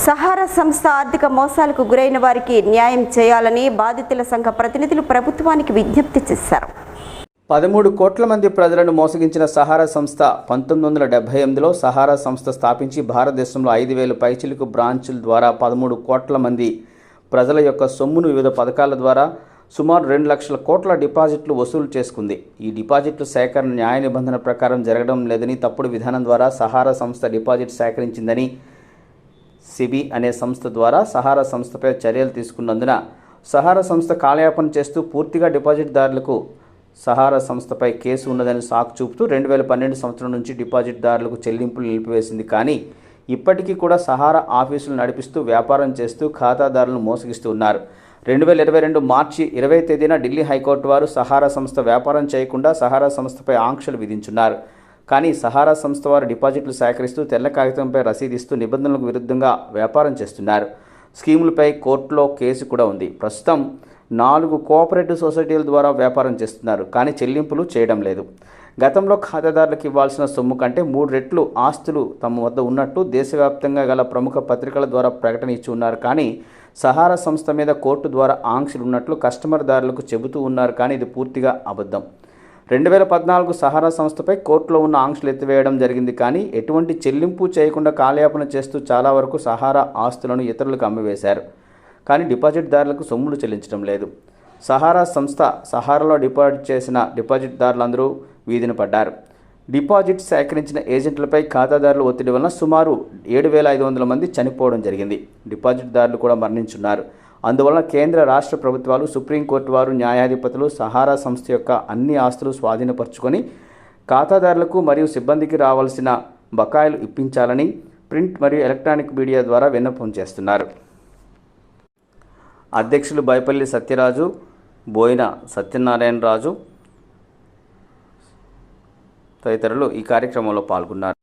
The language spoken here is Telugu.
సహారా సంస్థ ఆర్థిక మోసాలకు గురైన వారికి న్యాయం చేయాలని బాధితుల సంఘ ప్రతినిధులు ప్రభుత్వానికి విజ్ఞప్తి చేశారు. 13 కోట్ల మంది ప్రజలను మోసగించిన సహారా సంస్థ 1978లో సహారా సంస్థ స్థాపించి భారతదేశంలో 5,000 పైచిలుకు బ్రాంచుల ద్వారా 13 కోట్ల మంది ప్రజల యొక్క సొమ్మును వివిధ పథకాల ద్వారా సుమారు 2 లక్షల కోట్ల డిపాజిట్లు వసూలు చేసుకుంది. ఈ డిపాజిట్లు సేకరణ న్యాయ నిబంధన ప్రకారం జరగడం లేదని, తప్పుడు విధానం ద్వారా సహారా సంస్థ డిపాజిట్ సేకరించిందని సిబి అనే సంస్థ ద్వారా సహారా సంస్థపై చర్యలు తీసుకున్నందున సహారా సంస్థ కాలయాపన చేస్తూ పూర్తిగా డిపాజిట్దారులకు సహారా సంస్థపై కేసు ఉన్నదని సాకు చూపుతూ 2012 సంవత్సరం నుంచి డిపాజిట్దారులకు చెల్లింపులు నిలిపివేసింది. కానీ ఇప్పటికీ కూడా సహారా ఆఫీసులు నడిపిస్తూ వ్యాపారం చేస్తూ ఖాతాదారులను మోసగిస్తూ ఉన్నారు. 2022 మార్చి 20 తేదీన ఢిల్లీ హైకోర్టు వారు సహారా సంస్థ వ్యాపారం చేయకుండా సహారా సంస్థపై ఆంక్షలు విధించున్నారు. కానీ సహారా సంస్థ వారు డిపాజిట్లు సేకరిస్తూ తెల్ల కాగితంపై రసీదిస్తూ నిబంధనలకు విరుద్ధంగా వ్యాపారం చేస్తున్నారు. స్కీములపై కోర్టులో కేసు కూడా ఉంది. ప్రస్తుతం 4 కోఆపరేటివ్ సొసైటీల ద్వారా వ్యాపారం చేస్తున్నారు, కానీ చెల్లింపులు చేయడం లేదు. గతంలో ఖాతాదారులకు ఇవ్వాల్సిన సొమ్ము కంటే 3 రెట్లు ఆస్తులు తమ వద్ద ఉన్నట్టు దేశవ్యాప్తంగా గల ప్రముఖ పత్రికల ద్వారా ప్రకటన ఇచ్చి ఉన్నారు. కానీ సహారా సంస్థ మీద కోర్టు ద్వారా ఆంక్షలు ఉన్నట్లు కస్టమర్దారులకు చెబుతూ ఉన్నారు. కానీ ఇది పూర్తిగా అబద్ధం. 2014 సహారా సంస్థపై కోర్టులో ఉన్న ఆంక్షలు ఎత్తివేయడం జరిగింది. కానీ ఎటువంటి చెల్లింపు చేయకుండా కాలయాపన చేస్తూ చాలా వరకు సహారా ఆస్తులను ఇతరులకు అమ్మివేశారు. కానీ డిపాజిట్దారులకు సొమ్ములు చెల్లించడం లేదు. సహారా సంస్థ సహారాలో డిపాజిట్ చేసిన డిపాజిట్దారులందరూ వీధిన పడ్డారు. డిపాజిట్ సేకరించిన ఏజెంట్లపై ఖాతాదారుల ఒత్తిడి వలన సుమారు 7,500 మంది చనిపోవడం జరిగింది. డిపాజిట్దారులు కూడా మరణించున్నారు. అందువలన కేంద్ర రాష్ట్ర ప్రభుత్వాలు, సుప్రీంకోర్టు వారు, న్యాయాధిపతులు సహారా సంస్థ యొక్క అన్ని ఆస్తులు స్వాధీనపరుచుకొని ఖాతాదారులకు మరియు సిబ్బందికి రావాల్సిన బకాయిలు ఇప్పించాలని ప్రింట్ మరియు ఎలక్ట్రానిక్ మీడియా ద్వారా విన్నపం చేస్తున్నారు. అధ్యక్షులు బైపల్లి సత్యరాజు, బోయిన సత్యనారాయణ రాజు తదితరులు ఈ కార్యక్రమంలో పాల్గొన్నారు.